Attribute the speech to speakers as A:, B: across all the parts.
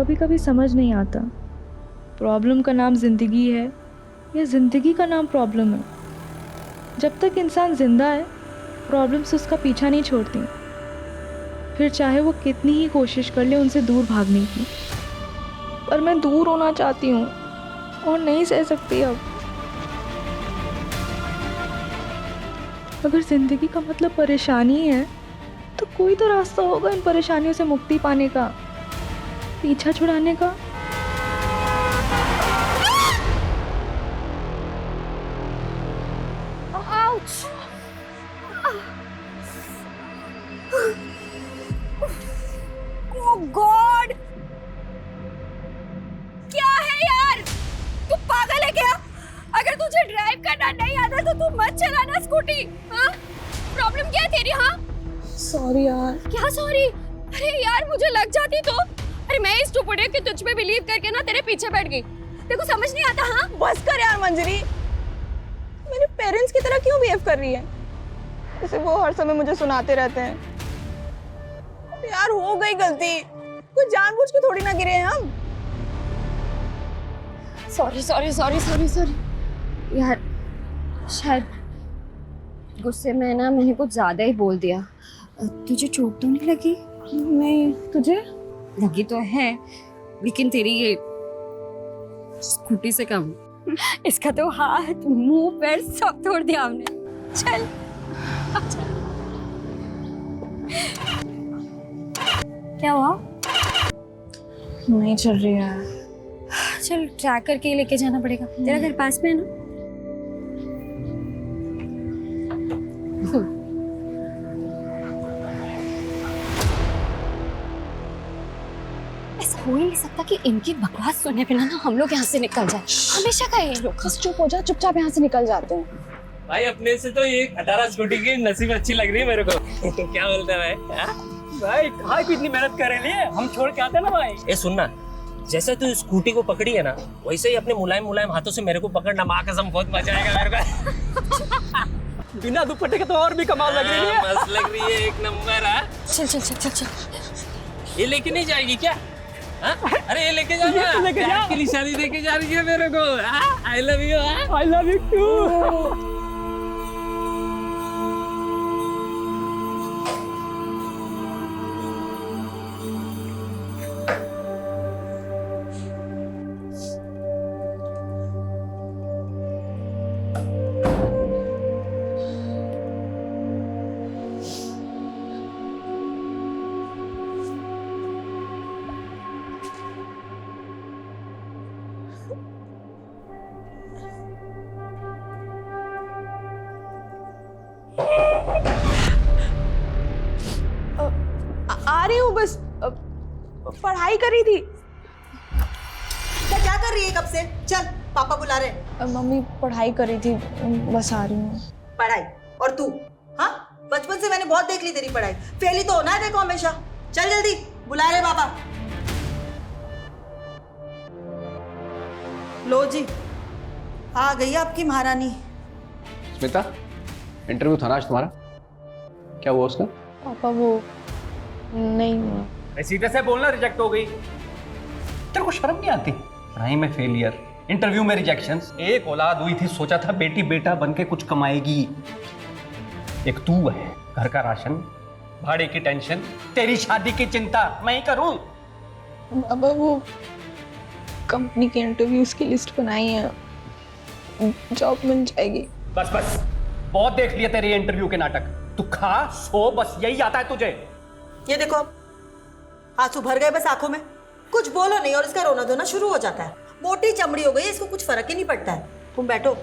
A: कभी कभी समझ नहीं आता, प्रॉब्लम का नाम ज़िंदगी है या ज़िंदगी का नाम प्रॉब्लम है। जब तक इंसान ज़िंदा है, प्रॉब्लम्स उसका पीछा नहीं छोड़ती, फिर चाहे वो कितनी ही कोशिश कर ले उनसे दूर भागने की। पर मैं दूर होना चाहती हूँ और नहीं सह सकती अब। अगर ज़िंदगी का मतलब परेशानी है, तो कोई तो रास्ता होगा इन परेशानियों से मुक्ति पाने का, पीछा छुड़ाने का।
B: Oh God! क्या है यार? तू पागल है क्या? अगर तुझे ड्राइव करना नहीं आता तो तू मत चलाना स्कूटी। हाँ? प्रॉब्लम क्या है तेरी? हाँ?
A: सॉरी यार।
B: क्या सॉरी? अरे यार मुझे लग जाती तो। अरे मैं इस स्टूपिड कि तुझ पे बिलीव करके ना तेरे पीछे बैठ गई। तेरे को समझ नहीं आता? हाँ?
C: बस कर यार मंजरी, मेरे पेरेंट्स की तरह क्यों बिहेव कर रही है? जैसे वो हर समय मुझे सुनाते रहते हैं। यार हो गई गलती, कोई जानबूझ के थोड़ी ना गिरे हैं हम।
B: सॉरी यार, शायद गुस्से में ना मैंने कुछ ज्यादा ही बोल दिया। तुझे चोट तो नहीं लगी?
C: नहीं, तुझे?
B: लगी तो है, लेकिन तेरी ये स्कूटी से कम। इसका तो हाथ मुंह पैर सब तोड़ दिया हमने। चल क्या हुआ?
C: नहीं चल रही है।
B: चल ट्रैक करके ही लेके जाना पड़ेगा। तेरा घर पास में है ना? ऐसा हो ही नहीं सकता कि इनकी बकवास सुनने बिना ना हम लोग यहाँ से निकल जाए। हमेशा का ये लोग।
C: बस चुप हो जा, चुपचाप यहाँ से निकल जाते हैं।
D: भाई अपने से तो ये 18 स्कूटी की नसीब अच्छी लग रही है मेरे को। तो क्या बोलते हैं भाई?
E: भाई कहाँ की इतनी मेहनत कर रहे हैं, हम छोड़ के आते ना भाई।
D: ए सुनना, जैसे तू स्कूटी को पकड़ी है ना, वैसे ही अपने मुलायम मुलायम हाथों से मेरे को पकड़ना। माँ कसम बहुत मजा आएगा मेरे को।
E: बिना दुपट्टे के तो और भी कमाल लग रही है।
D: मस्त लग रही है, एक नंबर है।
B: चल।
D: ये लेके नहीं जाएगी क्या? हाँ? अरे ये लेके जाना।
E: ये तो लेके जा।
D: प्यार की निशानी देके जा रही है मेरे को। I love you.
E: I love you too.
C: आ रही हूँ बस, पढ़ाई करी थी।
F: क्या कर रही है कब से? चल पापा बुला रहे हैं।
C: मम्मी पढ़ाई करी थी, बस आ रही हूँ।
F: पढ़ाई? और तू? हाँ, बचपन से मैंने बहुत देख ली तेरी पढ़ाई। फेल ही तो होना है देखो हमेशा। चल जल्दी, बुला रहे पापा। लो जी, आ गई आपकी महारानी।
G: स्मिता, इंटरव्यू था ना आज तुम्हारा, क्या हुआ उसका?
C: पापा वो नहीं हुआ।
E: सीधे से बोलना रिजेक्ट हो गई। तेरे को शर्म नहीं आती? पढ़ाई में फेलियर, इंटरव्यू में रिजेक्शन। एक औलाद हुई थी, सोचा था बेटी बेटा बन के कुछ कमाएगी। एक तू है, घर का राशन, भाड़े की टेंशन, तेरी शादी की चिंता मैं ही करूं।
C: पापा वो कंपनी के इंटरव्यूज की लिस्ट बनाई है, जॉब मिल जाएगी।
E: बस बस, बहुत देख लिया तेरे इंटरव्यू के नाटक। तू खा सो, बस यही आता है तुझे।
F: ये देखो, आंसू भर गए बस आंखों में। कुछ बोलो नहीं और इसका रोना धोना शुरू हो जाता है। मोटी चमड़ी हो गई, इसको कुछ फर्क ही नहीं पड़ता है। तुम बैठो,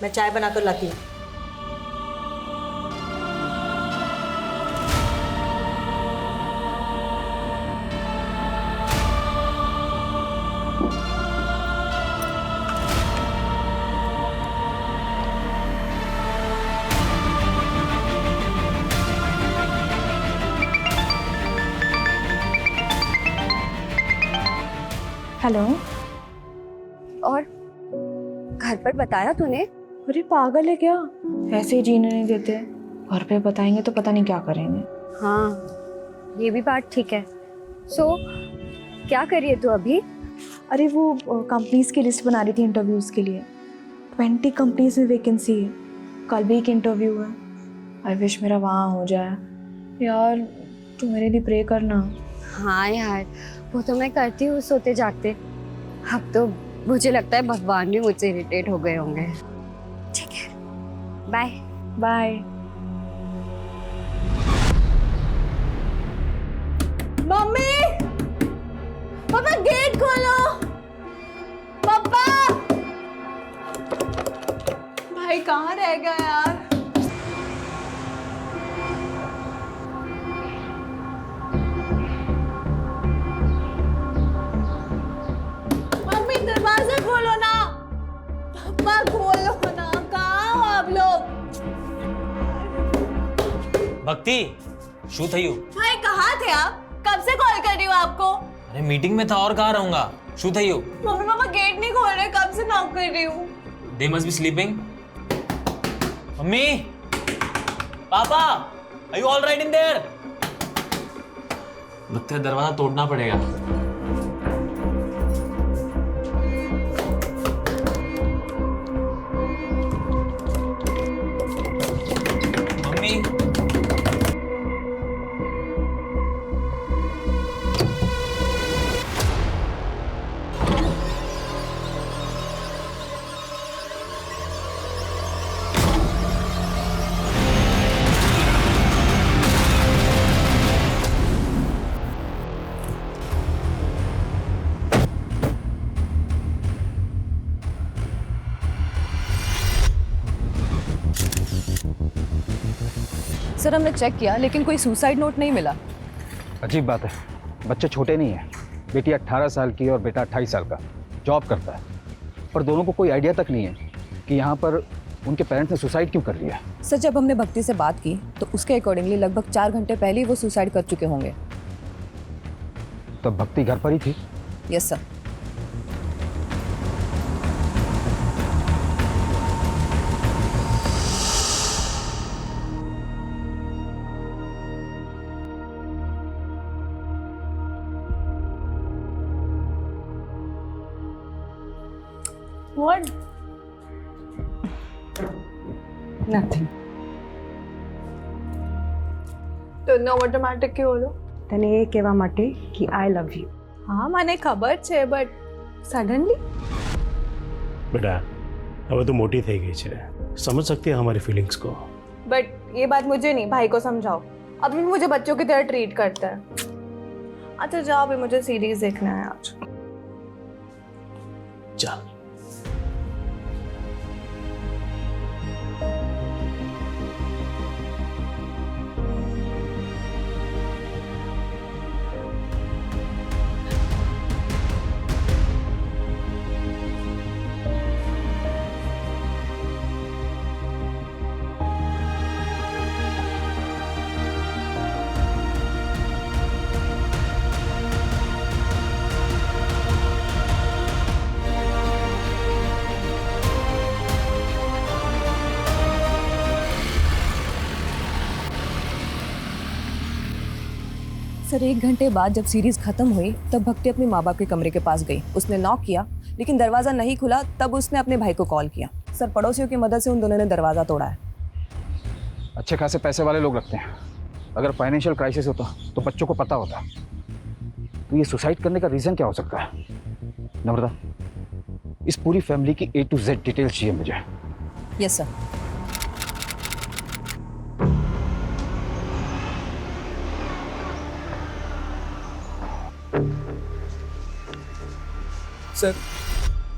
F: मैं चाय बना कर लाती हूँ।
A: हेलो।
B: और घर पर बताया तूने?
A: अरे पागल है क्या, ऐसे ही जीने नहीं देते। घर पे बताएंगे तो पता नहीं क्या करेंगे।
B: हाँ, ये भी बात ठीक है। सो क्या कर रही है तू अभी?
A: अरे वो कंपनीज की लिस्ट बना रही थी इंटरव्यूज़ के लिए। 20 कंपनीज में वैकेंसी है। कल भी एक इंटरव्यू है। आई विश मेरा वहाँ हो जाए। यार तू मेरे लिए प्रे करना।
B: हाँ यार, वो तो मैं करती हूँ सोते जागते। अब तो मुझे लगता है भगवान भी मुझसे इरिटेट हो गए होंगे। ठीक है, बाय
A: बाय।
C: मम्मी, पापा गेट खोलो। पापा, भाई कहाँ रह गया यार? मम्मी दरवाजा खोलो ना। पापा खोलो ना, कहाँ हो आप लोग?
D: भक्ति, शू थयू?
C: भाई कहाँ थे आप? कब से कॉल कर रही हूँ आपको?
D: अरे मीटिंग में था और कहाँ रहूंगा। शू थयू?
C: मम्मी पापा गेट नहीं खोल रहे, कब से नॉक कर रही हूँ।
D: They must be sleeping. Mummy, पापा, are you all right in there? लगता है दरवाजा तोड़ना पड़ेगा। मम्मी,
H: सर हमने चेक किया लेकिन कोई सुसाइड नोट नहीं मिला।
I: अजीब बात है, बच्चे छोटे नहीं हैं। बेटी 18 साल की और बेटा 28 साल का, जॉब करता है। पर दोनों को कोई आइडिया तक नहीं है कि यहाँ पर उनके पेरेंट्स ने सुसाइड क्यों कर लिया।
H: सर जब हमने भक्ति से बात की तो उसके अकॉर्डिंगली लगभग 4 घंटे पहले ही वो सुसाइड कर चुके होंगे।
I: तब भक्ति घर पर ही थी।
H: Yes sir.
C: What?
H: Nothing.
C: તો નો ઓટોમેટિક ક્यों બોલો?
B: તને એ કહેવા માટે કે આઈ લવ યુ.
C: हाँ મને ખબર છે બટ સડનલી
J: बेटा अब तो मोटी થઈ ગઈ છે, समझ सकती है हमारी फीलिंग्स को।
C: बट ये बात मुझे नहीं, भाई को समझाओ। अभी भी मुझे बच्चों की तरह ट्रीट करता है। अच्छा जाओ, अभी मुझे सीरीज देखना है आज।
J: चल
H: सर 1 घंटे बाद जब सीरीज खत्म हुई तब भक्ति अपने माँ बाप के कमरे के पास गई। उसने नॉक किया लेकिन दरवाज़ा नहीं खुला। तब उसने अपने भाई को कॉल किया। सर पड़ोसियों की मदद से उन दोनों ने दरवाज़ा तोड़ा है।
I: अच्छे खासे पैसे वाले लोग रखते हैं। अगर फाइनेंशियल क्राइसिस होता तो बच्चों को पता होता। तो ये सुसाइड करने का रीज़न क्या हो सकता है? नम्रता, इस पूरी फैमिली की A to Z डिटेल्स चाहिए मुझे।
H: Yes sir.
E: सर,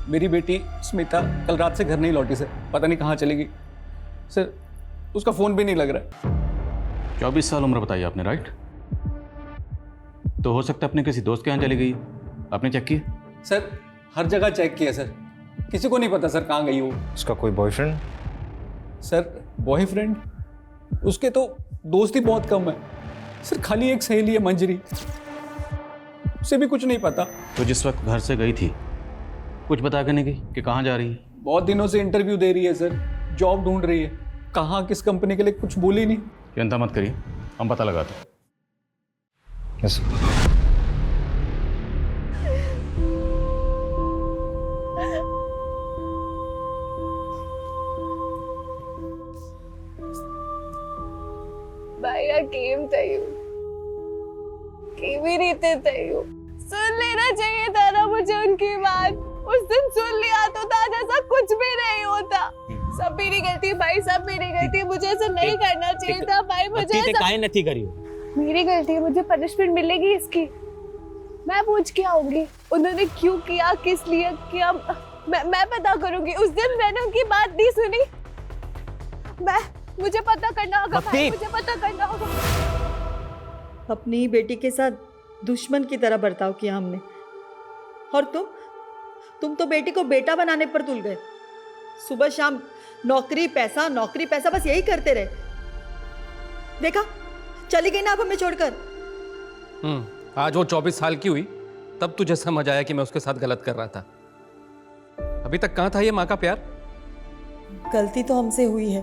E: मेरी बेटी स्मिता कल रात से घर नहीं लौटी सर, पता नहीं कहाँ चली गई। सर, उसका फ़ोन भी नहीं लग रहा है।
K: 24 साल उम्र बताई आपने, राइट? तो हो सकता है अपने किसी दोस्त के यहाँ चली गई। आपने चेक किया?
E: सर, हर जगह चेक किया सर, किसी को नहीं पता सर कहाँ गई वो।
J: उसका कोई बॉयफ्रेंड?
E: Sir, boyfriend? उसके तो दोस्त ही बहुत कम है सर, खाली एक सहेली है मंजरी, उसे भी कुछ नहीं पता।
K: तो जिस वक्त घर से गई थी कुछ बता के नहीं गई कि कहाँ जा रही है?
E: बहुत दिनों से इंटरव्यू दे रही है सर, जॉब ढूंढ रही है, कहाँ किस कंपनी के लिए कुछ बोली नहीं।
K: चिंता मत करिए, हम पता लगाते हैं।
I: यस।
C: आया केम तयू केवी रीते तयू सुन लेना चाहिए था ना मुझे उनकी बात। उस दिन सुन लिया तो आज ऐसा कुछ भी नहीं होता। सब मेरी गलती भाई, सब मेरी गलती। मुझे ऐसा नहीं करना चाहिए था भाई। मुझे ऐसा
D: काहे नहीं करी हो?
C: मेरी गलती है, मुझे पनिशमेंट मिलेगी इसकी। मैं पूछ के आऊंगी उन्होंने क्यों किया, किस लिए किया। मैं पता करूंगी। उस दिन मैंने उनकी बात नहीं सुनी। मुझे पता करना होगा भाई, मुझे पता करना होगा।
F: अपनी ही बेटी के साथ दुश्मन की तरह बर्ताव किया हमने। और तुम तो बेटी को बेटा बनाने पर तुल गए। सुबह शाम नौकरी पैसा बस यही करते रहे। देखा, चली गई ना अब हमें छोड़कर।
E: आज वो 24 साल की हुई तब तुझे समझ आया कि मैं उसके साथ गलत कर रहा था। अभी तक कहाँ था ये माँ का प्यार?
F: गलती तो हमसे हुई है,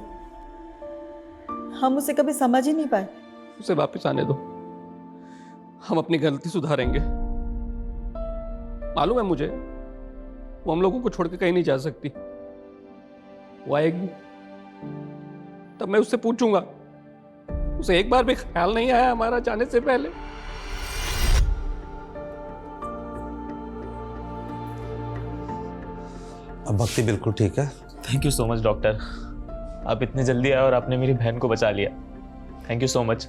F: हम उसे कभी समझ ही नहीं पाए।
E: उसे वापस आने दो, हम अपनी गलती सुधारेंगे। मालूम है मुझे, वो हम लोगों को छोड़ के कहीं नहीं जा सकती। वो आएगी तब मैं उससे पूछूंगा। उसे एक बार भी ख्याल नहीं आया हमारा जाने से पहले।
K: अब भक्ति बिल्कुल ठीक है।
L: Thank you so much doctor, आप इतने जल्दी आए और आपने मेरी बहन को बचा लिया। Thank you so much.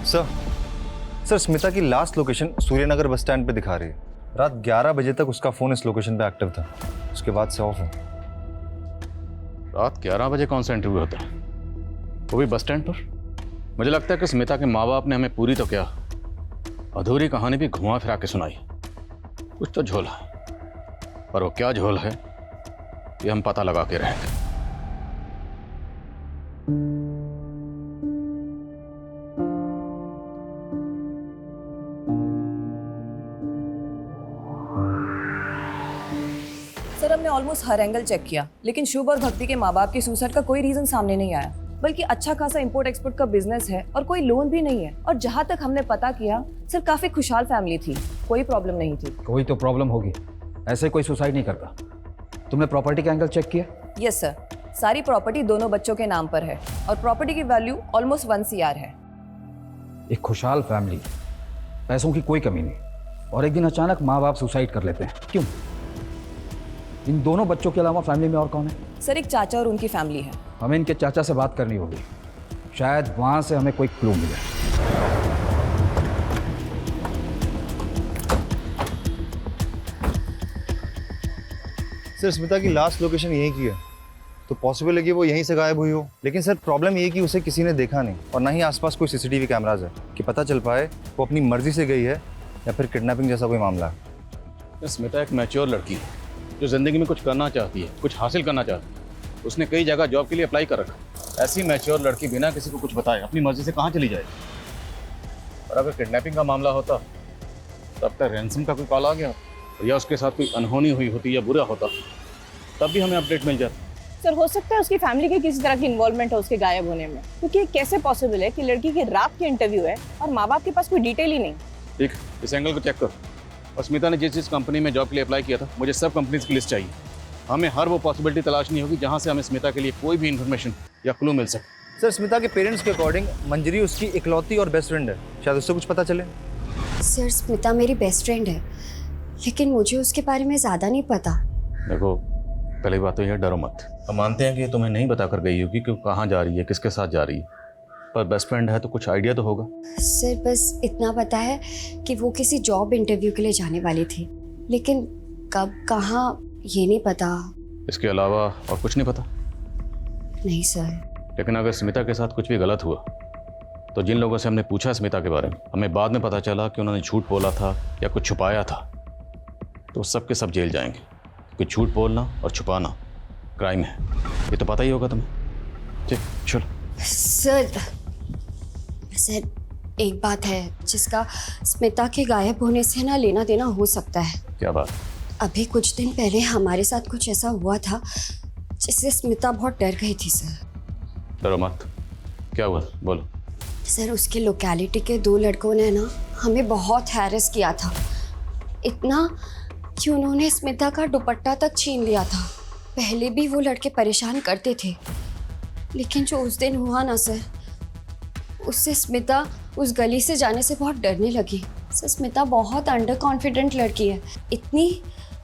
M: Sir Smita की last location Suryanagar bus stand पे दिखा रही है। रात 11 बजे तक उसका फोन इस लोकेशन पे एक्टिव था, उसके बाद से ऑफ है।
G: रात 11 बजे कौन सा इंटरव्यू होता है, वो भी बस स्टैंड पर? मुझे लगता है कि स्मिता के माँ बाप ने हमें पूरी तो क्या अधूरी कहानी भी घुमा फिरा के सुनाई। कुछ तो झोल है, पर वो क्या झोल है ये हम पता लगा के रहेंगे।
H: सर, हमने ऑलमोस्ट हर एंगल चेक किया, लेकिन शुभ और भक्ति के माँ बाप के सुसाइड का कोई रीजन सामने नहीं आया। बल्कि अच्छा खासा इंपोर्ट एक्सपोर्ट का बिजनेस है और कोई लोन भी नहीं है। और जहाँ तक हमने पता किया सर, काफी खुशहाल फैमिली थी, कोई प्रॉब्लम नहीं थी।
I: कोई तो प्रॉब्लम होगी, ऐसे कोई सुसाइड नहीं करता। तुमने प्रॉपर्टी का एंगल चेक किया?
H: यस सर, सारी प्रॉपर्टी दोनों बच्चों के नाम पर है और प्रॉपर्टी की वैल्यू ऑलमोस्ट 1 CR है।
I: एक खुशहाल फैमिली, पैसों की कोई कमी नहीं, और एक दिन अचानक माँ बाप सुसाइड कर लेते हैं। क्यों? इन दोनों बच्चों के अलावा फैमिली में और कौन है?
H: सर, एक चाचा और उनकी फैमिली है।
I: हमें इनके चाचा से बात करनी होगी, शायद वहां से हमें कोई क्लू मिले।
M: सर स्मिता की लास्ट लोकेशन यहीं की है, तो पॉसिबल है कि वो यहीं से गायब हुई हो। लेकिन सर प्रॉब्लम ये है कि उसे किसी ने देखा नहीं, और ना ही आसपास कोई CCTV कैमराज है कि पता चल पाए वो अपनी मर्जी से गई है या फिर किडनैपिंग जैसा कोई मामला है।
G: स्मिता एक मैच्योर लड़की है जो जिंदगी में कुछ करना चाहती है, कुछ हासिल करना चाहती है। उसने कई जगह जॉब के लिए अप्लाई कर रखा। ऐसी मैच्योर लड़की बिना किसी को कुछ बताए अपनी मर्जी से कहाँ चली जाएगी? और अगर किडनैपिंग का मामला होता तब तक रैंसम का कोई कॉल आ गया या उसके साथ कोई अनहोनी हुई होती या बुरा होता, तब भी हमें अपडेट मिल जाता।
C: सर, हो सकता है उसकी फैमिली की किसी तरह की इन्वॉल्वमेंट है उसके गायब होने में, क्योंकि कैसे पॉसिबल है कि लड़की की रात की इंटरव्यू है और माँ बाप के पास कोई डिटेल ही नहीं।
G: ठीक, इस एंगल को चेक कर। और स्मिता ने जिस कंपनी में जॉब के लिए अप्लाई किया था, मुझे सब कंपनीज की लिस्ट चाहिए। हमें हर वो पॉसिबिलिटी तलाशनी होगी जहाँ से हमें स्मिता के लिए कोई भी इन्फॉर्मेशन या क्लू मिल सके।
M: सर स्मिता के पेरेंट्स के अकॉर्डिंग मंजरी उसकी इकलौती और बेस्ट फ्रेंड है, शायद उससे कुछ पता चले।
B: सर, स्मिता मेरी बेस्ट फ्रेंड है, लेकिन मुझे उसके बारे में ज़्यादा नहीं पता।
G: देखो, पहली बात तो यह डरो मत। हम मानते हैं कि तुम्हें नहीं बता कर गई होगी कि कहाँ जा रही है, किसके साथ जा रही है, पर बेस्ट फ्रेंड है तो कुछ आइडिया तो होगा।
B: सर, बस इतना पता है कि वो किसी जॉब इंटरव्यू के लिए जाने वाली थी, लेकिन कब कहाँ ये नहीं पता।
G: इसके अलावा और कुछ नहीं पता?
B: नहीं सर।
G: लेकिन अगर स्मिता के साथ कुछ भी गलत हुआ तो जिन लोगों से हमने पूछा स्मिता के बारे में, हमें बाद में पता चला कि उन्होंने झूठ बोला था या कुछ छुपाया था, तो सब के सब जेल जाएंगे। क्योंकि झूठ बोलना और छुपाना क्राइम है, ये तो पता ही होगा तुम्हें। ठीक, चलो।
B: सर, एक बात है जिसका स्मिता के गायब होने से ना लेना देना हो सकता है।
G: क्या बात?
B: अभी कुछ दिन पहले हमारे साथ कुछ ऐसा हुआ था जिससे स्मिता बहुत डर गई थी। सर,
G: डरो मत। क्या हुआ, बोलो।
B: सर, उसके लोकेलिटी के 2 लड़कों ने ना हमें बहुत हैरेस किया था, इतना कि उन्होंने स्मिता का दुपट्टा तक छीन लिया था। पहले भी वो लड़के परेशान करते थे, लेकिन जो उस दिन हुआ ना सर, उससे स्मिता उस गली से जाने से बहुत डरने लगी। सर स्मिता बहुत अंडर कॉन्फिडेंट लड़की है, इतनी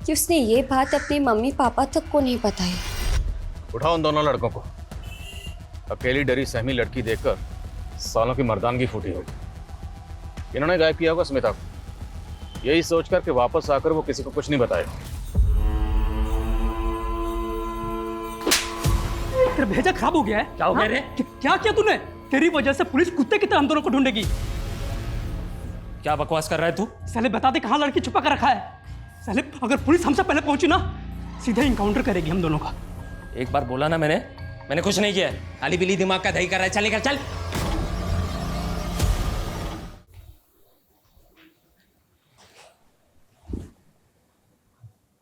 B: कि उसने ये बात अपने मम्मी पापा तक को नहीं बताई।
G: उठाओ उन दोनों लड़कों को। अकेली डरी सहमी लड़की देखकर सालों की मर्दानगी फूटी होगी। इन्होंने गायब किया होगा स्मिता को, यही सोचकर कि वापस आकर वो किसी को कुछ नहीं बताएगा।
E: तेरा भेजा खराब हो गया है।
D: क्या हो गया रे?
E: क्या किया तूने? तेरी वजह से पुलिस कुत्ते की तरह हम दोनों को ढूंढेगी।
D: क्या बकवास कर रहा है तू?
E: साले बता दे कहाँ लड़की छुपा कर रखा है। साले अगर पुलिस हमसे पहले पहुंची ना, सीधा इनकाउंटर करेगी हम दोनों का।
D: एक बार बोला ना मैंने कुछ नहीं किया है। आली बिली दिमाग का दही कर रहा है। चल निकल चल।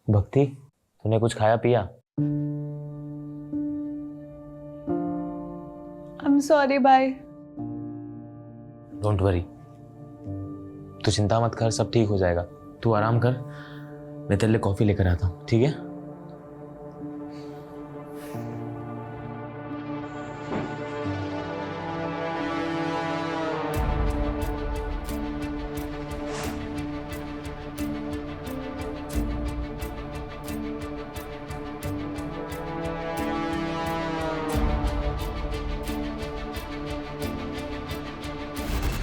L: भक्ति, तूने कुछ खाया पिया?
C: I'm sorry, bye.
L: Don't worry, तू चिंता मत कर, सब ठीक हो जाएगा। तू आराम कर, मैं तेरे लिए कॉफी लेकर आता हूँ, ठीक है?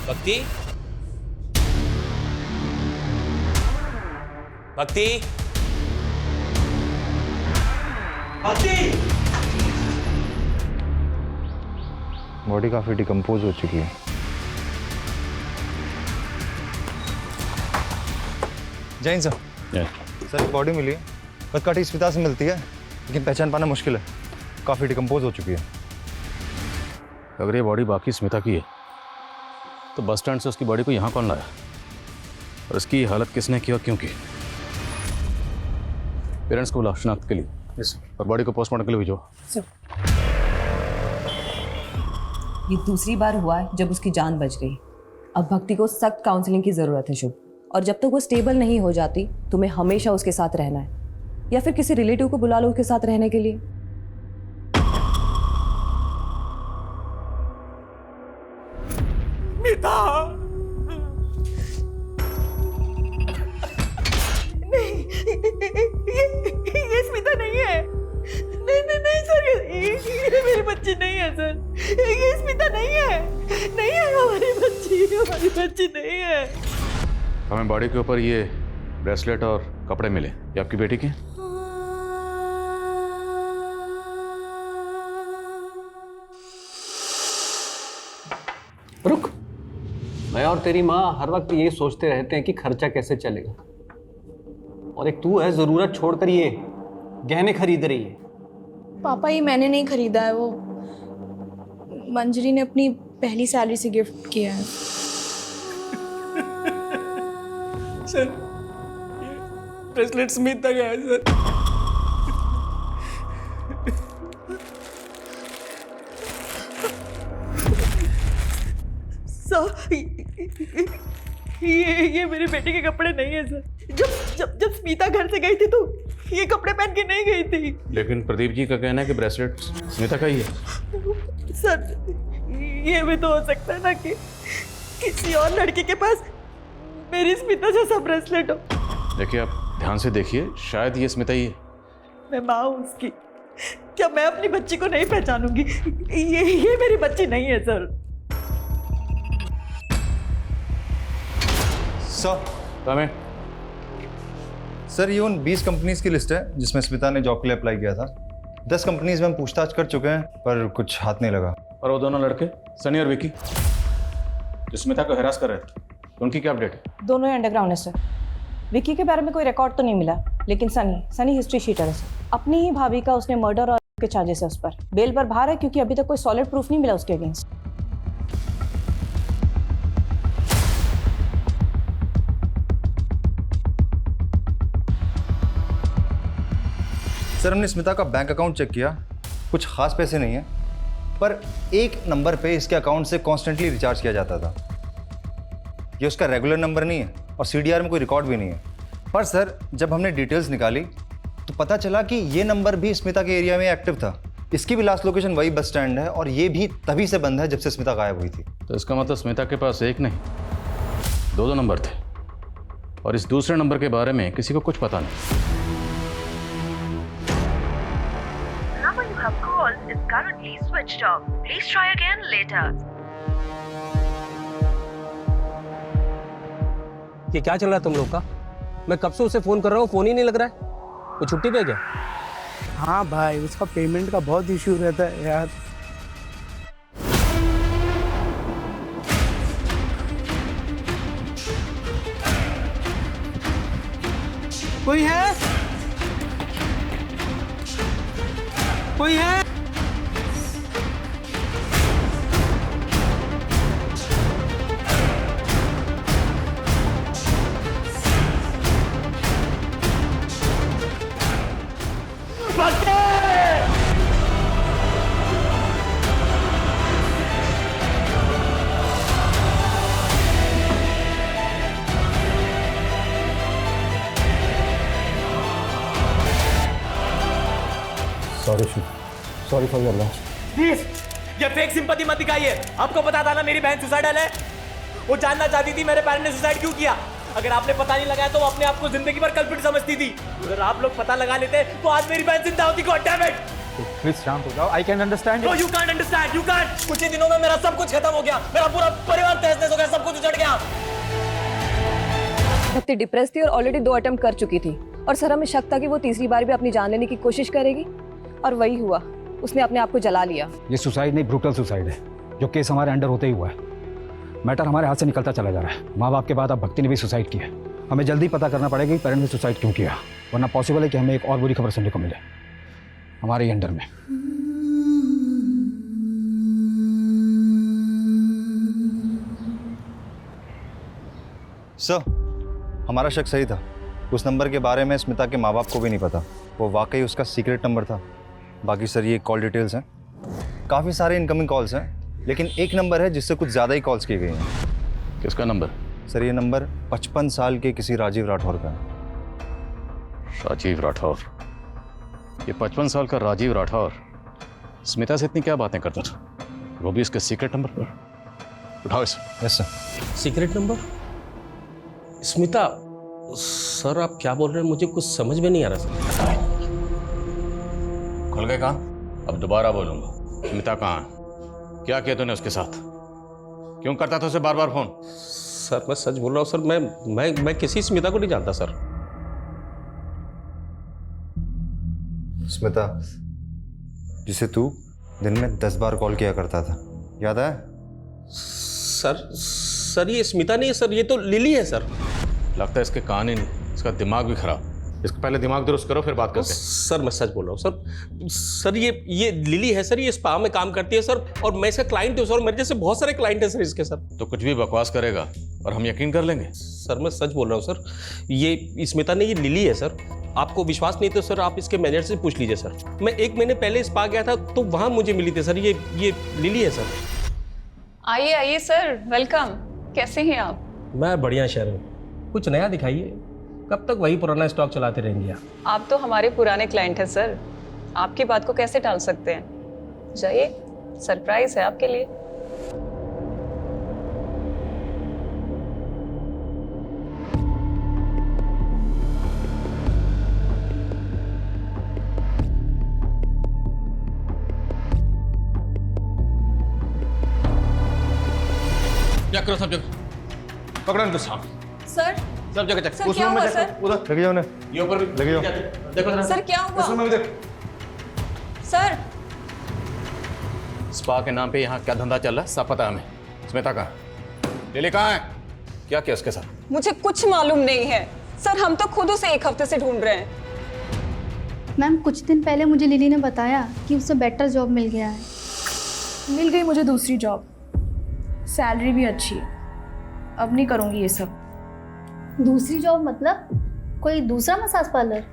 D: भक्ति, भक्ति, भक्ति।
M: बॉडी काफी डिकम्पोज हो चुकी है। जैन सर, सर बॉडी मिली है, कटकाठी स्मिता से मिलती है, लेकिन पहचान पाना मुश्किल है। काफी डिकम्पोज हो चुकी है।
G: अगर ये बॉडी बाकी स्मिता की है तो बस स्टैंड से उसकी बॉडी को यहाँ कौन लाया और इसकी हालत किसने की और क्यों की? पेरेंट्स को बुलाओ शनाख्त के लिए और बॉडी को पोस्टमार्टम के लिए भेजो।
H: ये दूसरी बार हुआ है जब उसकी जान बच गई। अब भक्ति को सख्त काउंसलिंग की ज़रूरत है शुभ, और जब तक वो स्टेबल नहीं हो जाती तुम्हें हमेशा उसके साथ रहना है, या फिर किसी रिलेटिव को बुला लो उसके साथ रहने के लिए।
F: ये स्मिता नहीं है। नहीं सर, ये मेरी बच्ची नहीं है सर। ये स्मिता नहीं है। नहीं है हमारी बच्ची नहीं है।
G: हमें बॉडी के ऊपर ये ब्रेसलेट और कपड़े मिले, ये आपकी बेटी के?
E: रुक, मैं और तेरी माँ हर वक्त ये सोचते रहते हैं कि खर्चा कैसे चलेगा, और एक तू है जरूरत छोड़कर ये गहने खरीद रही है।
C: पापा, ये मैंने नहीं खरीदा है, वो मंजरी ने अपनी पहली सैलरी से गिफ्ट किया है।
E: सर, ब्रेसलेट स्मिता का है सर। ये मेरी बेटी के कपड़े नहीं है सर। जब स्मिता घर से गई थी तो ये कपड़े पहन के नहीं गई थी।
G: लेकिन प्रदीप जी का कहना है कि ब्रेसलेट स्मिता का ही है।
F: सर, ये भी तो हो सकता है ना कि किसी और लड़की के पास मेरी स्मिता जैसा ब्रेसलेट हो।
G: देखिए, आप ध्यान से देखिए, शायद ये स्मिता ही है।
F: मैं माँ हूँ उसकी, क्या मैं अपनी बच्ची को नहीं पहचानूंगी? ये मेरी बच्ची नहीं है सर।
M: सर, ये उन 20 कंपनीज की लिस्ट है जिसमें स्मिता ने जॉब के लिए अप्लाई किया था। 10 कंपनीज में हम पूछताछ कर चुके हैं, पर कुछ हाथ नहीं लगा।
G: और वो दोनों लड़के सनी और विकी जो स्मिता को हरास कर रहे थे, उनकी क्या अपडेट है?
H: दोनों ही अंडरग्राउंड है सर। विकी के बारे में कोई रिकॉर्ड तो नहीं मिला, लेकिन सनी हिस्ट्री शीटर है सर। अपनी ही भाभी का उसने मर्डर और के चार्जेस है उस पर। बेल पर बाहर है क्योंकि अभी तक कोई सॉलिड प्रूफ नहीं मिला उसके अगेंस्ट।
M: सर, हमने स्मिता का बैंक अकाउंट चेक किया, कुछ खास पैसे नहीं है, पर एक नंबर पे इसके अकाउंट से कॉन्स्टेंटली रिचार्ज किया जाता था। ये उसका रेगुलर नंबर नहीं है और सीडीआर में कोई रिकॉर्ड भी नहीं है। पर सर, जब हमने डिटेल्स निकाली तो पता चला कि ये नंबर भी स्मिता के एरिया में एक्टिव था। इसकी भी लास्ट लोकेशन वही बस स्टैंड है और ये भी तभी से बंद है जब से स्मिता गायब हुई थी।
K: तो इसका मतलब स्मिता के पास एक नहीं दो नंबर थे, और इस दूसरे नंबर के बारे में किसी को कुछ पता नहीं।
D: ये क्या चल रहा है तुम लोग का? मैं कब से उसे फोन कर रहा हूँ, फोन ही नहीं लग रहा है। वो छुट्टी पे है क्या?
N: हाँ भाई, उसका पेमेंट का बहुत इश्यू रहता है यार। कोई है? कोई है?
J: Sorry for your loss.
L: Please ये फेक सिंपैथी मत दिखाइए। आपको पता था ना मेरी बहन सुसाइडल है। वो जानना चाहती थी मेरे पेरेंट्स ने सुसाइड क्यों किया। अगर आपने पता नहीं लगाया तो वो अपने आप को जिंदगी भर कल्प्रिट समझती थी। अगर आप लोग पता लगा लेते तो आज मेरी बहन जिंदा होती। God damn it.
I: प्लीज शांत हो जाओ। I can understand.
L: No you can't understand, you can't. कुछ ही दिनों में मेरा सब कुछ खत्म हो गया। मेरा पूरा परिवार तहस-नहस हो गया, सब कुछ उजड़ गया।
H: भक्ति डिप्रेस थी और ऑलरेडी 2 अटेम्प्ट कर चुकी थी, और सर हमें शक था कि वो तीसरी बार भी अपनी जान लेने की कोशिश करेगी, और वही हुआ। उसने अपने आप को जला लिया।
I: ये सुसाइड नहीं, ब्रूटल सुसाइड है, जो केस हमारे अंडर होते ही हुआ है। मैटर हमारे हाथ से निकलता चला जा रहा है। माँ बाप के बाद अब भक्ति ने भी सुसाइड किया। हमें जल्दी पता करना पड़ेगा कि पेरेंट्स ने सुसाइड क्यों किया, वरना पॉसिबल है कि हमें एक और बुरी खबर सुनने को मिले हमारे ही अंडर में।
M: सर, हमारा शक सही था। उस नंबर के बारे में स्मिता के माँ बाप को भी नहीं पता। वो वाकई उसका सीक्रेट नंबर था। बाकी सर ये कॉल डिटेल्स हैं, काफ़ी सारे इनकमिंग कॉल्स हैं, लेकिन एक नंबर है जिससे कुछ ज़्यादा ही कॉल्स की गई हैं।
K: किसका नंबर?
M: सर ये नंबर 55 साल के किसी राजीव राठौर का है।
K: राजीव राठौर? ये 55 साल का राजीव राठौर स्मिता से इतनी क्या बातें करता था, वो भी इसके सीक्रेट नंबर पर? उठाओ इसे।
M: Yes sir.
D: Secret number? Smita? Sir आप क्या बोल रहे हैं, मुझे कुछ समझ में नहीं आ रहा सर।
K: खुल गए कान? अब दोबारा बोलूंगा। स्मिता कहाँ है? क्या किया तूने उसके साथ? क्यों करता था उसे बार बार फोन?
D: सर मैं सच बोल रहा हूँ सर। मैं किसी स्मिता को नहीं जानता सर।
M: स्मिता, जिसे तू दिन में 10 बार कॉल किया करता था, याद है?
D: सर ये स्मिता नहीं है सर, ये तो लिली है सर।
K: लगता है इसके कान ही नहीं, इसका दिमाग भी खराब। इसका पहले दिमाग दुरुस्त करो, फिर बात करते हैं।
D: सर मैं सच बोल रहा हूँ सर ये लिली है सर, ये स्पा में काम करती है सर, और मैं इसका क्लाइंट हूँ सर। मेरे जैसे बहुत सारे क्लाइंट हैं सर इसके सर।
K: तो कुछ भी बकवास करेगा और हम यकीन कर लेंगे?
D: सर मैं सच बोल रहा हूँ सर, ये स्मिता नहीं, ये लिली है सर। आपको विश्वास नहीं तो सर आप इसके मैनेजर से पूछ लीजिए सर। मैं 1 महीने पहले स्पा गया था तो वहाँ मुझे मिली थी सर। ये लिली है सर।
O: आइए आइए सर, वेलकम। कैसे हैं आप?
D: मैं बढ़िया शहर, कुछ नया दिखाइए। कब तक वही पुराना स्टॉक चलाते रहेंगे
O: आप तो हमारे पुराने क्लाइंट हैं सर, आपकी बात को कैसे टाल सकते हैं। जाइए, सरप्राइज है आपके लिए।
K: चेक करो सब जगह, पकड़ो इनको साहब।
B: सर
K: सब जगह चेक।
B: सर क्या हुआ सर?
M: उधर लगे जाओ ना,
K: ये ऊपर भी
M: लगे जाओ।
K: देखो जरा।
B: सर क्या हुआ?
M: उसमें भी देख।
B: सर
K: स्पा के नाम पे यहाँ क्या धंधा चल रहा है सब पता है हमें। स्मिता कहाँ? लिली कहाँ है? क्या किया उसके साथ?
O: मुझे कुछ मालूम नहीं है सर, हम तो खुद उसे 1 हफ्ते से ढूंढ रहे हैं।
P: मैम कुछ दिन पहले मुझे लिली ने बताया कि उसे बेटर जॉब मिल गया है।
A: मिल गई मुझे दूसरी जॉब, सैलरी भी अच्छी है। अब नहीं करूँगी ये सब।
P: दूसरी जॉब मतलब कोई दूसरा मसाज पार्लर?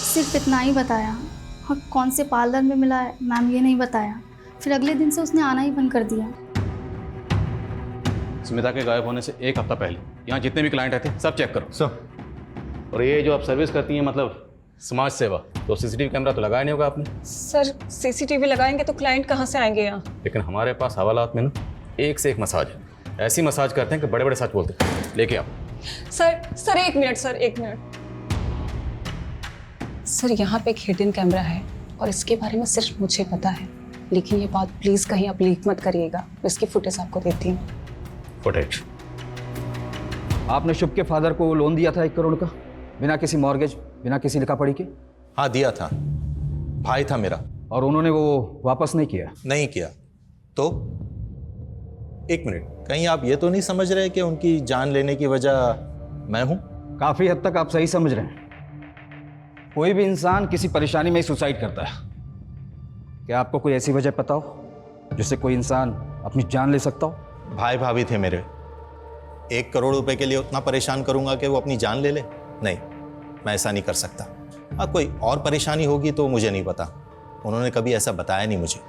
P: सिर्फ इतना ही बताया। हाँ, कौन से पार्लर में मिला है मैम ये नहीं बताया। फिर अगले दिन से उसने आना ही बंद कर दिया।
K: स्मिता के गायब होने से 1 हफ्ता पहले यहाँ जितने भी क्लाइंट आए थे सब चेक करो।
M: सब।
K: और ये जो आप सर्विस करती हैं, मतलब समाज सेवा, तो सीसीटीवी कैमरा तो लगाया नहीं होगा आपने।
O: सर सीसीटीवी लगाएंगे तो क्लाइंट कहाँ से आएंगे यहाँ?
K: लेकिन हमारे पास हवालात में ना एक से एक मसाज है, ऐसी मसाज करते हैं कि बड़े बड़े सच बोलते हैं। लेके आओ।
O: सर एक मिनट सर, एक मिनट। सर यहाँ पे एक हिडन कैमरा है और इसके बारे में सिर्फ मुझे पता है, लेकिन ये बात प्लीज़ कहीं आप लीक मत करिएगा। मैं इसकी फुटेज आपको देती हूँ।
K: फुटेज?
I: आपने शुभ के फादर को लोन दिया था 1 करोड़ का, बिना किसी मॉर्गेज, बिना किसी लिखा पढ़ी के?
Q: हाँ दिया था, भाई था मेरा।
I: और उन्होंने वो वापस नहीं किया?
Q: नहीं किया। तो 1 मिनट, कहीं आप ये तो नहीं समझ रहे कि उनकी जान लेने की वजह मैं हूं?
I: काफी हद तक आप सही समझ रहे हैं। कोई भी इंसान किसी परेशानी में ही सुसाइड करता है। क्या आपको कोई ऐसी वजह पता हो जिससे कोई इंसान अपनी जान ले सकता हो?
Q: भाई भाभी थे मेरे, 1 करोड़ रुपए के लिए उतना परेशान करूंगा कि वो अपनी जान ले ले? नहीं, मैं ऐसा नहीं कर सकता। हाँ, कोई और परेशानी होगी तो मुझे नहीं पता, उन्होंने कभी ऐसा बताया नहीं मुझे।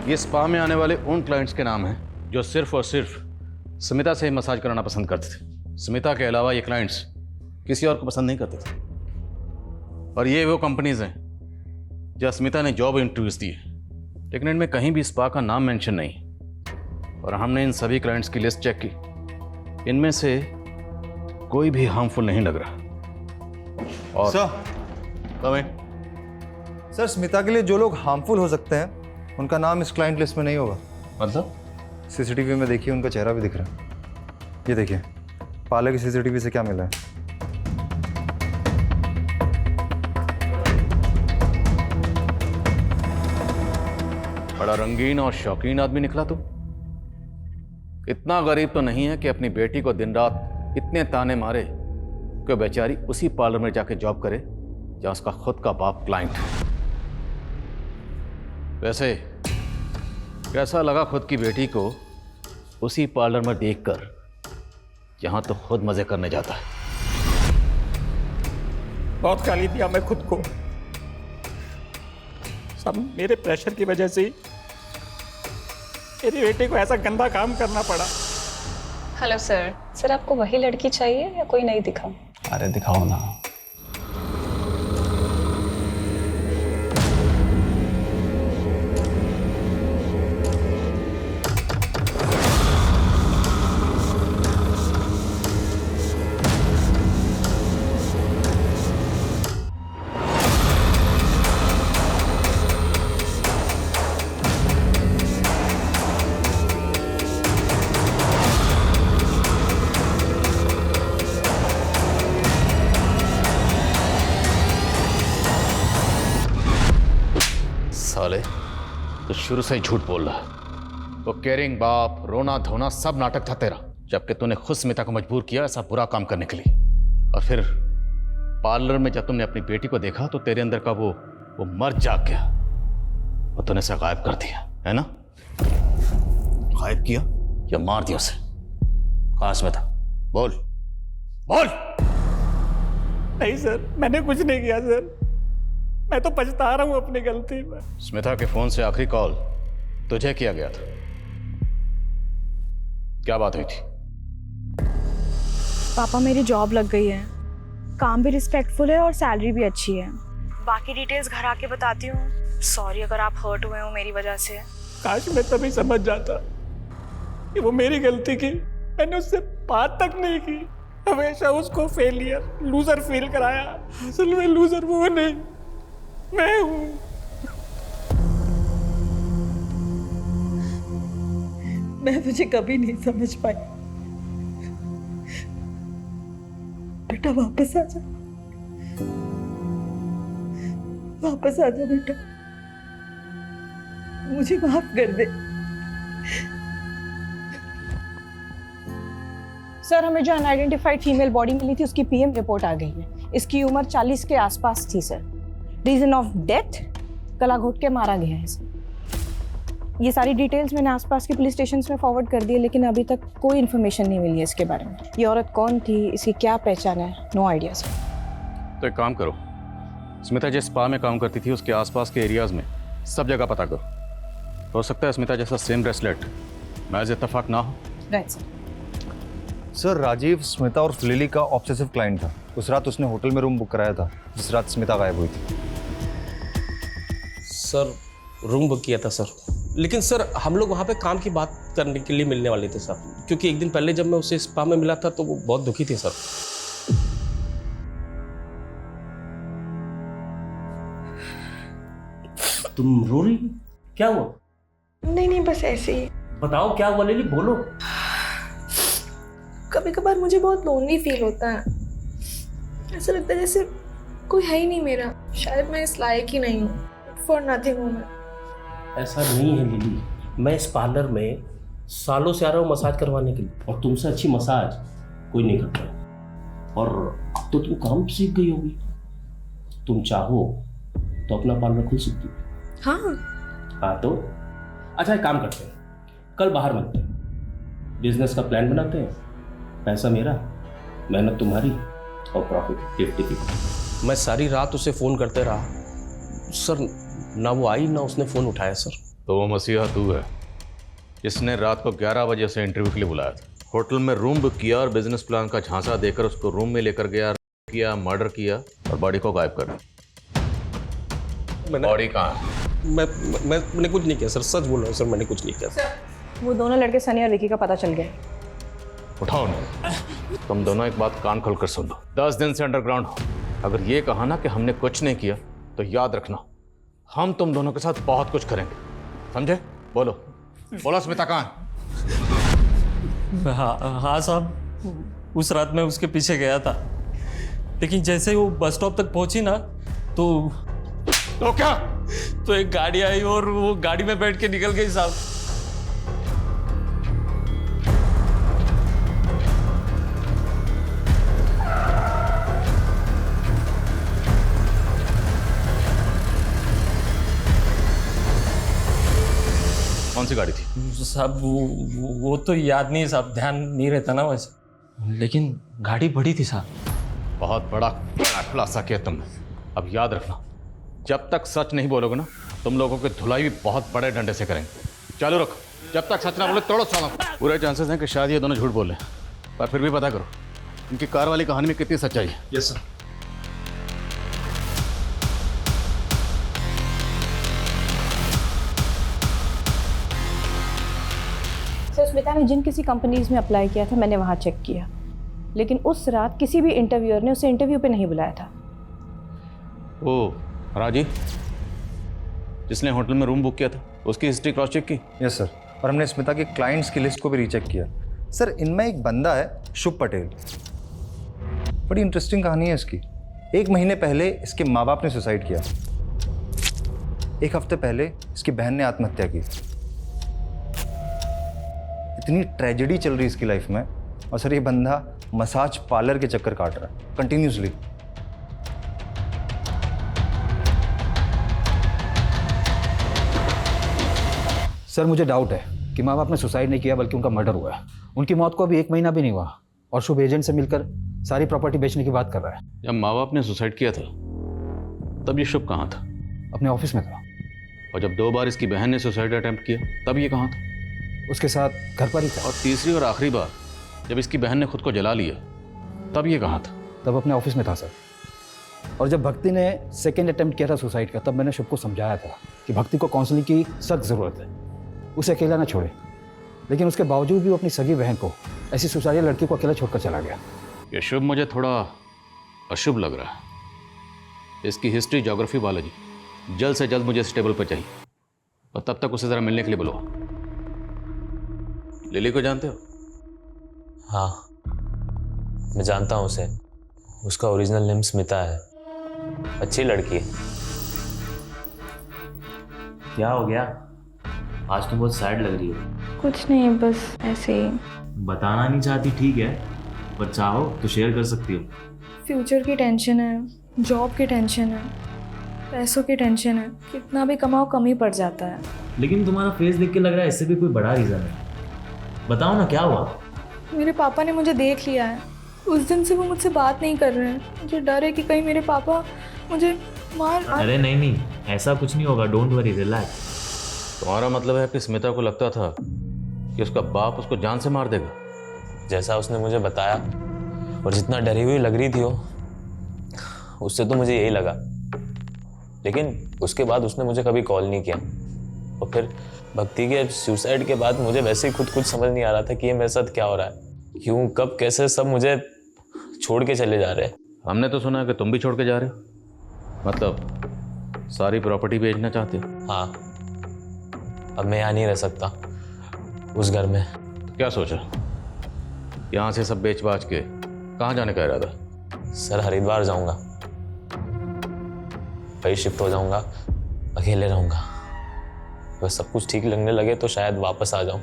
K: ये स्पा में आने वाले उन क्लाइंट्स के नाम हैं जो सिर्फ और सिर्फ स्मिता से मसाज कराना पसंद करते थे। स्मिता के अलावा ये क्लाइंट्स किसी और को पसंद नहीं करते थे। और ये वो कंपनीज हैं जहाँ स्मिता ने जॉब इंटरव्यूज दिए, लेकिन इनमें कहीं भी स्पा का नाम मेंशन नहीं। और हमने इन सभी क्लाइंट्स की लिस्ट चेक की, इनमें से कोई भी हार्मफुल नहीं लग रहा। और
M: सर स्मिता के लिए जो लोग हार्मफुल हो सकते हैं उनका नाम इस क्लाइंट लिस्ट में नहीं होगा।
Q: मतलब?
M: सीसीटीवी में देखिए, उनका चेहरा भी दिख रहा है। ये देखिए, पार्लर की सीसीटीवी से क्या मिला है।
K: बड़ा रंगीन और शौकीन आदमी निकला तू। इतना गरीब तो नहीं है कि अपनी बेटी को दिन रात इतने ताने मारे कि बेचारी उसी पार्लर में जाके जॉब करे जहां उसका खुद का बाप क्लाइंट है। वैसे कैसा लगा खुद की बेटी को उसी पार्लर में देखकर जहां तो खुद मजे करने जाता है?
L: बहुत गाली दिया मैं खुद को, सब मेरे प्रेशर की वजह से ही मेरी बेटी को ऐसा गंदा काम करना पड़ा।
O: Hello sir. सर आपको वही लड़की चाहिए या कोई नहीं दिखाऊं?
E: अरे दिखाओ ना।
K: साले तो शुरू से ही झूठ बोल रहा है। वो केयरिंग बाप, रोना धोना सब नाटक था तेरा, जबकि तूने खुद स्मिता को मजबूर किया ऐसा बुरा काम करने के लिए। और फिर पार्लर में जब तुमने अपनी बेटी को देखा तो तेरे अंदर का वो मर्द जाग गया और तूने उसे गायब कर दिया, है ना? गायब किया या मार दिया उसे? कहाँ स्मिता? बोल बोल।
L: नहीं सर, मैंने कुछ नहीं किया सर, मैं तो पछता रहा हूँ अपनी गलती में।
K: स्मिता के फोन से आखिरी कॉल तुझे किया गया था, क्या बात हुई थी?
A: पापा मेरी जॉब लग गई है, काम भी रिस्पेक्टफुल है और सैलरी भी अच्छी है। बाकी डिटेल्स घर आके बताती हूँ। सॉरी अगर आप हर्ट हुए हो मेरी वजह से।
L: काश मैं तभी समझ जाता कि वो मेरी गलती की, मैंने उससे बात तक नहीं की। हमेशा उसको फेलियर, लूजर फील कराया। असल में लूजर वो नहीं, मैं हूँ।
F: मैं तुझे कभी नहीं समझ पाई। बेटा वापस आ जा, वापस आ जा बेटा, मुझे माफ कर दे।
O: सर हमें जो अनआइडेंटिफाइड फीमेल बॉडी मिली थी उसकी पीएम रिपोर्ट आ गई है। इसकी उम्र 40 के आसपास थी सर। रीजन ऑफ डेथ, गला घोट के मारा गया है सर। ये सारी डिटेल्स मैंने आसपास के पुलिस स्टेशन में फॉरवर्ड कर दी है, लेकिन अभी तक कोई इन्फॉर्मेशन नहीं मिली है इसके बारे में। ये औरत कौन थी, इसकी क्या पहचान है, नो आइडिया सर।
K: तो एक काम करो, स्मिता जिस स्पा में काम करती थी उसके आसपास के एरियाज में सब जगह पता करो। हो सकता है स्मिता जैसा सेम ब्रेसलेट महज इत्तेफाक ना हो।
O: Right sir.
M: Sir Rajiv Smita और लिली का ऑब्सेसिव क्लाइंट था। उस रात उसने होटल में रूम बुक कराया था जिस रात स्मिता गायब हुई थी।
D: सर रूम बुक किया था सर, लेकिन सर हम लोग वहाँ पे काम की बात करने के लिए मिलने वाले थे सर, क्योंकि एक दिन पहले जब मैं उसे स्पा में मिला था तो वो बहुत दुखी थी सर।
J: तुम रो रही हो? क्या हुआ?
C: नहीं नहीं, बस ऐसे ही।
J: बताओ क्या हुआ लिली, बोलो।
C: कभी कभार मुझे बहुत लोनली फील होता है। ऐसा लगता है जैसे कोई है ही नहीं मेरा। शायद मैं इस लायक ही नहीं हूँ। फॉर नथिंग हूँ मैं।
J: ऐसा नहीं है लिली, मैं इस पार्लर में सालों से आ रहा हूँ मसाज करवाने के लिए, और तुमसे अच्छी मसाज कोई नहीं करता है। और अब तो तुम काम सीख गई होगी, तुम चाहो तो अपना पार्लर खुल सकती हो।
C: हाँ
J: तो अच्छा एक काम करते हैं, कल बाहर मिलते हैं, बिजनेस का प्लान बनाते हैं। पैसा मेरा, मेहनत तुम्हारी, और प्रॉफिट 50-50।
D: मैं सारी रात उसे फ़ोन करते रहा सर, ना वो आई ना उसने फ़ोन उठाया सर।
K: तो वो मसीहा तू है जिसने रात को 11 बजे उसे इंटरव्यू के लिए बुलाया था, होटल में रूम बुक किया और बिजनेस प्लान का झांसा देकर उसको रूम में लेकर गया, किया, मर्डर किया और बॉडी को गायब कर दिया। बॉडी कहाँ है?
D: मैंने कुछ नहीं किया सर, सच बोल रहा हूँ सर, मैंने कुछ नहीं किया सर।
O: वो दोनों लड़के सनी और विकी का पता चल गया।
K: उठाओ ना, तुम दोनों एक बात कान खोल कर सुन लो। 10 दिन से अंडरग्राउंड हो। अगर ये कहा ना कि हमने कुछ नहीं किया तो याद रखना हम तुम दोनों के साथ बहुत कुछ करेंगे, समझे? बोलो बोलो, स्मिता कहाँ है?
R: हाँ साहब, उस रात मैं उसके पीछे गया था, लेकिन जैसे ही वो बस स्टॉप तक पहुंची ना तो
K: क्या?
R: तो एक गाड़ी आई और वो गाड़ी में बैठ के निकल गई साहब।
K: कौन सी गाड़ी थी?
R: साहब वो तो याद नहीं साहब, ध्यान नहीं रहता ना वैसे, लेकिन गाड़ी बड़ी थी साहब।
K: बहुत बड़ा खुलासा किया तुमने। अब याद रखना, जब तक सच नहीं बोलोगे ना, तुम लोगों की धुलाई भी बहुत बड़े डंडे से करेंगे। चालू रखो, जब तक सच ना बोले तोड़ो सालों। पूरे चांसेस हैं कि शायद ये दोनों झूठ बोले, पर फिर भी पता करो इनकी कार वाली कहानी में कितनी सच्चाई है।
D: Yes sir.
O: सर स्मिता ने जिन किसी कंपनीज में अप्लाई किया था मैंने वहाँ चेक किया, लेकिन उस रात किसी भी इंटरव्यूअर ने उसे इंटरव्यू पे नहीं बुलाया था।
K: ओ राजी, जिसने होटल में रूम बुक किया था, उसकी हिस्ट्री क्रॉस चेक की?
M: यस सर, और हमने स्मिता के क्लाइंट्स की लिस्ट को भी रीचेक किया। सर इनमें एक बंदा है शुभ पटेल, बड़ी इंटरेस्टिंग कहानी है इसकी। 1 महीने पहले इसके माँ बाप ने सुसाइड किया, 1 हफ्ते पहले इसकी बहन ने आत्महत्या की। इतनी ट्रेजेडी चल रही इसकी लाइफ में, और सर ये बंदा मसाज पार्लर के चक्कर काट रहा है कंटिन्यूसली।
I: सर मुझे डाउट है कि माँ बाप ने सुसाइड नहीं किया बल्कि उनका मर्डर हुआ है। उनकी मौत को अभी 1 महीना भी नहीं हुआ और शुभ एजेंट से मिलकर सारी प्रॉपर्टी बेचने की बात कर रहा है।
K: जब माँ बाप ने सुसाइड किया था तब ये शुभ कहाँ था?
I: अपने ऑफिस में था।
K: और जब 2 बार इसकी बहन ने सुसाइड अटेम्प्ट किया तब ये कहाँ था?
I: उसके साथ घर पर ही था।
K: और तीसरी और आखिरी बार जब इसकी बहन ने खुद को जला लिया तब ये कहाँ था?
I: तब अपने ऑफिस में था सर। और जब भक्ति ने सेकेंड अटेम्प्ट किया था सुसाइड का, तब मैंने शुभ को समझाया था कि भक्ति को काउंसलिंग की सख्त ज़रूरत है, उसे अकेला ना छोड़े। लेकिन उसके बावजूद भी वो अपनी सगी बहन को, ऐसी सुसाइड लड़की को अकेला छोड़कर चला गया।
K: ये शुभ मुझे थोड़ा अशुभ लग रहा है। इसकी हिस्ट्री, ज्योग्राफी, बायोलॉजी जल्द से जल्द मुझे स्टेबल पर चाहिए, और तब तक उसे ज़रा मिलने के लिए बुलाओ। लिली को जानते हो?
S: हाँ मैं जानता हूँ उसे, उसका ओरिजिनल नेम स्मिता है, अच्छी लड़की है। क्या हो गया, आज तो बहुत सैड लग रही है।
A: कुछ नहीं, बस ऐसे ही।
S: बताना नहीं चाहती ठीक है, पर चाहो तो शेयर कर सकती हो।
A: फ्यूचर की टेंशन है, जॉब की टेंशन है, पैसों की टेंशन है। कितना भी कमाओ कम ही पड़ जाता है।
S: लेकिन तुम्हारा फेस देख के लग रहा है इससे भी कोई बड़ा रीज़न है। बताओ ना क्या हुआ।
A: मेरे पापा ने मुझे देख लिया है, उस दिन से वो मुझसे बात नहीं कर रहे हैं। मुझे डर है कि कहीं मेरे पापा मुझे मार।
S: अरे नहीं, ऐसा कुछ नहीं होगा, डोंट वरी, रिलैक्स।
K: तुम्हारा मतलब है कि स्मिता को लगता था कि उसका बाप उसको जान से मार देगा?
S: जैसा उसने मुझे बताया और जितना डरी हुई लग रही थी वो, उससे तो मुझे यही लगा। लेकिन उसके बाद उसने मुझे कभी कॉल नहीं किया। और फिर भक्ति के सुसाइड के बाद मुझे वैसे ही खुद कुछ समझ नहीं आ रहा था कि ये मेरे साथ क्या हो रहा है, क्यों, कब, कैसे सब मुझे छोड़ के चले जा रहे हैं।
K: हमने तो सुना कि तुम भी छोड़ के जा रहे हो, मतलब सारी प्रॉपर्टी बेचना चाहते हो?
S: हाँ, अब मैं यहाँ नहीं रह सकता उस घर में।
K: तो क्या सोचा, यहाँ से सब बेच बाच के कहाँ जाने का इरादा?
S: सर हरिद्वार जाऊंगा, वही शिफ्ट हो जाऊंगा, अकेले रहूंगा। बस सब कुछ ठीक लगने लगे तो शायद वापस आ जाऊं।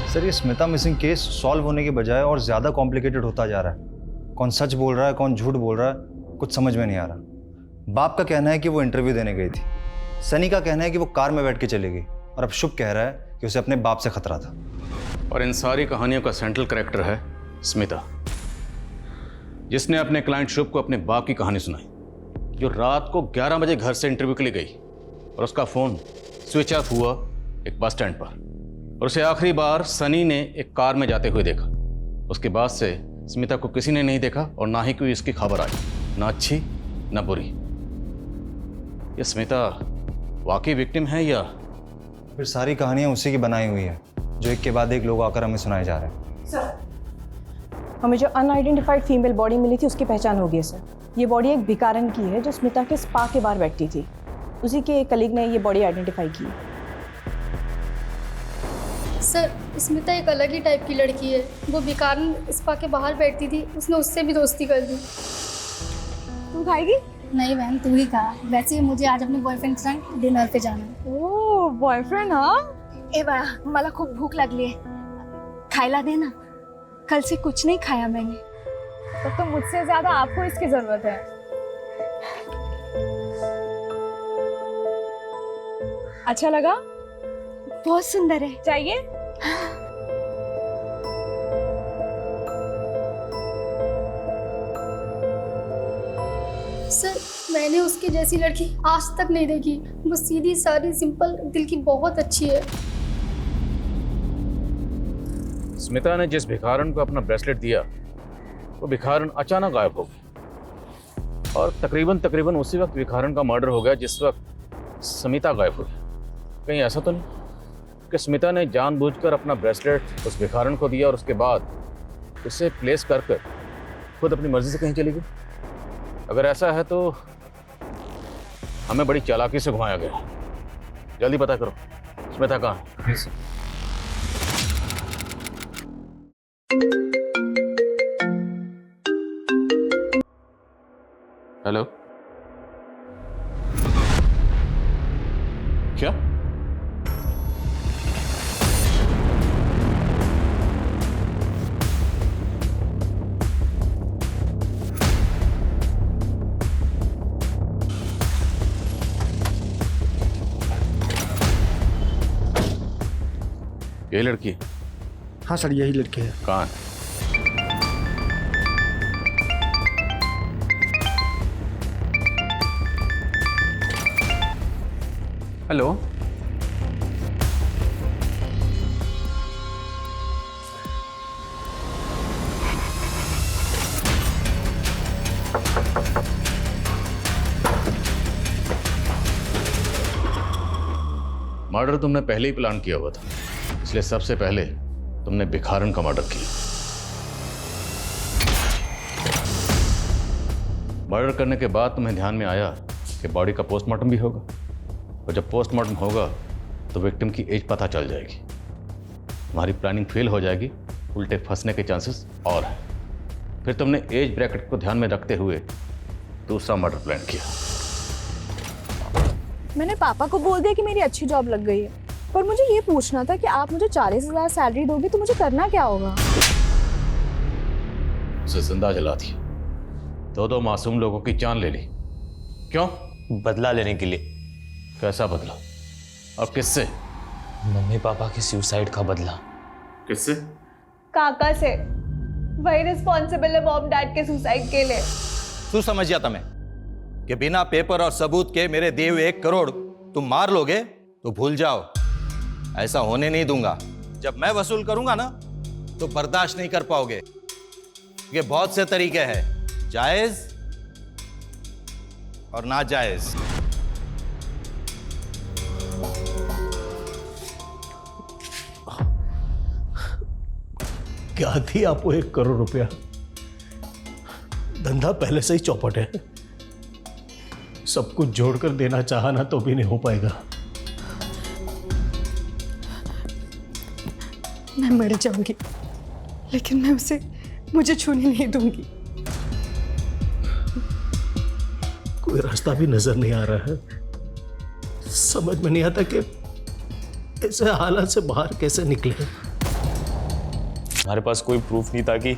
M: सर ये स्मिता मिसिंग केस सॉल्व होने के बजाय और ज़्यादा कॉम्प्लिकेटेड होता जा रहा है। कौन सच बोल रहा है, कौन झूठ बोल रहा है, कुछ समझ में नहीं आ रहा। बाप का कहना है कि वो इंटरव्यू देने गई थी, सनी का कहना है कि वो कार में बैठ के चली गई, और अब शुभ कह रहा है कि उसे अपने बाप से खतरा था।
K: और इन सारी कहानियों का सेंट्रल कैरेक्टर है स्मिता, जिसने अपने क्लाइंट शुभ को अपने बाप की कहानी सुनाई, जो रात को 11 बजे घर से इंटरव्यू के लिए गई और उसका फ़ोन स्विच ऑफ हुआ एक बस स्टैंड पर, और उसे आखिरी बार सनी ने एक कार में जाते हुए देखा। उसके बाद से स्मिता को किसी ने नहीं देखा और ना ही कोई इसकी खबर आई, ना अच्छी ना बुरी। ये स्मिता वाकई विक्टिम है या
M: फिर सारी कहानियाँ उसी की बनाई हुई है, जो एक के बाद एक लोग आकर हमें सुनाए जा रहे हैं?
O: सर, हमें जो अनआइडेंटिफाइड फीमेल बॉडी मिली थी उसकी पहचान हो गई सर। ये बॉडी एक भिकारन की है जो स्मिता के स्पा के बाहर बैठी थी। उसी के एक कलीग ने ये बॉडी आइडेंटिफाई की।
P: सर स्मिता एक अलग ही टाइप की लड़की है। वो बिकारन स्पा के बाहर बैठती थी, उसने उससे भी दोस्ती कर दी।
O: तुम खाएगी?
P: नहीं मैम, तू ही खा। वैसे ही मुझे आज अपने बॉयफ्रेंड के संग डिनर पे जाना है।
O: ओह बॉयफ्रेंड, हाँ?
T: ए बाळा, मला खूप भूक लागली आहे, खायला दे ना। कल से कुछ नहीं खाया मैंने।
O: तब तो मुझसे ज्यादा आपको इसकी जरूरत है। अच्छा लगा?
T: बहुत सुंदर है।
O: चाहिए?
P: सर मैंने उसकी जैसी लड़की आज तक नहीं देखी। वो सीधी सादी सिंपल दिल की बहुत अच्छी है।
K: स्मिता ने जिस भिखारन को अपना ब्रेसलेट दिया, वो भिखारन अचानक गायब हो गया, और तकरीबन उसी वक्त भिखारन का मर्डर हो गया जिस वक्त स्मिता गायब हो गई। कहीं ऐसा तो नहीं कि स्मिता ने जानबूझकर अपना ब्रेसलेट उस भिखारन को दिया और उसके बाद उसे प्लेस कर खुद अपनी मर्जी से कहीं चली गई? अगर ऐसा है तो हमें बड़ी चालाकी से घुमाया गया। जल्दी पता करो स्मिता कहाँ है। हेलो, क्या? ये लड़की?
N: हाँ सर, यही लड़की है।
K: कहाँ है?
E: हेलो,
K: मर्डर तुमने पहले ही प्लान किया हुआ था, इसलिए सबसे पहले तुमने भिखारन का मर्डर किया। मर्डर करने के बाद तुम्हें ध्यान में आया कि बॉडी का पोस्टमार्टम भी होगा, और जब पोस्टमार्टम होगा तो विक्टिम की एज पता चल जाएगी। तुम्हारी प्लानिंग फेल हो जाएगी, उल्टे फंसने के चांसेस और हैं। फिर तुमने एज ब्रैकेट को ध्यान में रखते हुए दूसरा मर्डर प्लान किया।
O: मैंने पापा को बोल दिया कि मेरी अच्छी जॉब लग गई है, पर मुझे ये पूछना था कि आप मुझे 40,000 सैलरी दोगे तो मुझे करना क्या होगा?
K: उसे जिंदा जला दिया, दो मासूम लोगों की जान ले ली। क्यों?
S: बदला लेने के लिए।
K: कैसा बदला और किससे?
S: मम्मी पापा के सुसाइड का बदला।
K: किससे?
O: काका से। वही रिस्पॉन्सिबल है मॉम डैड के सुसाइड के लिए।
Q: तू समझ गया तुम्हें कि बिना पेपर और सबूत के मेरे दिए हुए 1 करोड़ तुम मार लोगे तो भूल जाओ। ऐसा होने नहीं दूंगा। जब मैं वसूल करूंगा ना तो बर्दाश्त नहीं कर पाओगे। ये बहुत से तरीके हैं, जायज और नाजायज।
J: क्या थी आपको 1 करोड़ रुपया? धंधा पहले से ही चौपट है, सब कुछ जोड़कर देना चाहा ना तो भी नहीं हो पाएगा।
O: मैं मर जाऊंगी लेकिन मैं उसे मुझे छूने नहीं दूंगी।
J: कोई रास्ता भी नजर नहीं आ रहा है, समझ में नहीं आता कि ऐसे हालात से बाहर कैसे निकले।
S: हमारे पास कोई प्रूफ नहीं था कि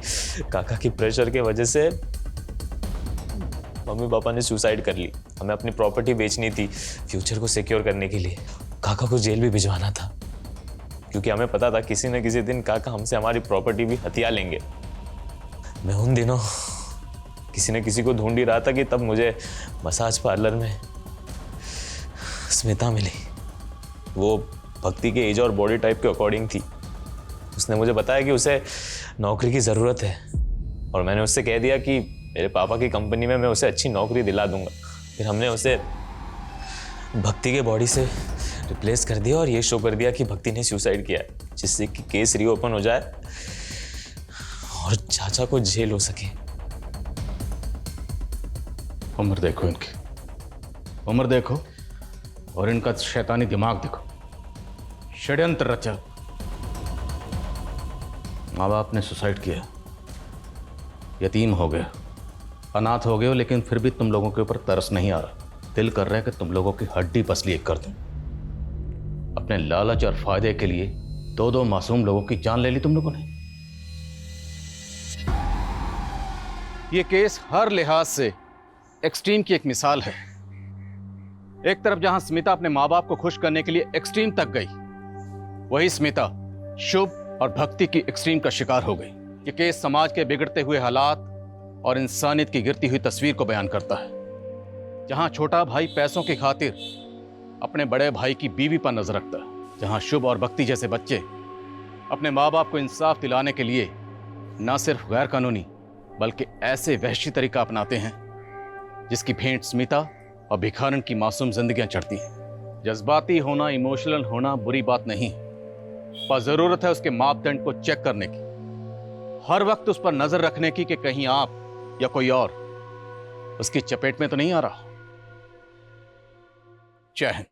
S: काका की प्रेशर के वजह से मम्मी पापा ने सुसाइड कर ली। हमें अपनी प्रॉपर्टी बेचनी थी फ्यूचर को सिक्योर करने के लिए। काका को जेल भी भिजवाना था क्योंकि हमें पता था किसी न किसी दिन काका हमसे हमारी प्रॉपर्टी भी हथिया लेंगे। मैं उन दिनों किसी न किसी को ढूंढ ही रहा था कि तब मुझे मसाज पार्लर में स्मिता मिली। वो भक्ति के एज और बॉडी टाइप के अकॉर्डिंग थी। उसने मुझे बताया कि उसे नौकरी की ज़रूरत है और मैंने उससे कह दिया कि मेरे पापा की कंपनी में मैं उसे अच्छी नौकरी दिला दूंगा। फिर हमने उसे भक्ति के बॉडी से रिप्लेस कर दिया और ये शो कर दिया कि भक्ति ने सुसाइड किया है, जिससे कि केस रीओपन हो जाए और चाचा को जेल हो सके।
K: उम्र देखो इनकी, उम्र देखो और इनका शैतानी दिमाग देखो। षड्यंत्र रचा। माँ बाप ने सुसाइड किया, यतीम हो गए, अनाथ हो गए हो, लेकिन फिर भी तुम लोगों के ऊपर तरस नहीं आ रहा। दिल कर रहा है कि तुम लोगों की हड्डी पसली एक कर दूं। अपने लालच और फायदे के लिए 2 मासूम लोगों की जान ले ली तुम लोगों ने।
G: ये केस हर लिहाज से एक्सट्रीम की एक मिसाल है। एक तरफ जहां स्मिता अपने माँ बाप को खुश करने के लिए एक्सट्रीम तक गई, वही स्मिता शुभ और भक्ति की एक्सट्रीम का शिकार हो गई। ये केस समाज के बिगड़ते हुए हालात और इंसानियत की गिरती हुई तस्वीर को बयान करता है। जहां छोटा भाई पैसों की खातिर अपने बड़े भाई की बीवी पर नजर रखता है, जहां शुभ और भक्ति जैसे बच्चे अपने माँ बाप को इंसाफ दिलाने के लिए न सिर्फ गैर कानूनी बल्कि ऐसे वहशी तरीका अपनाते हैं जिसकी भेंट स्मिता और भिखारन की मासूम जिंदगियां चढ़ती हैं। जज्बाती होना, इमोशनल होना बुरी बात नहीं, पर जरूरत है उसके मापदंड को चेक करने की, हर वक्त उस पर नजर रखने की कि कहीं आप या कोई और उसकी चपेट में तो नहीं आ रहा। जय हिंद।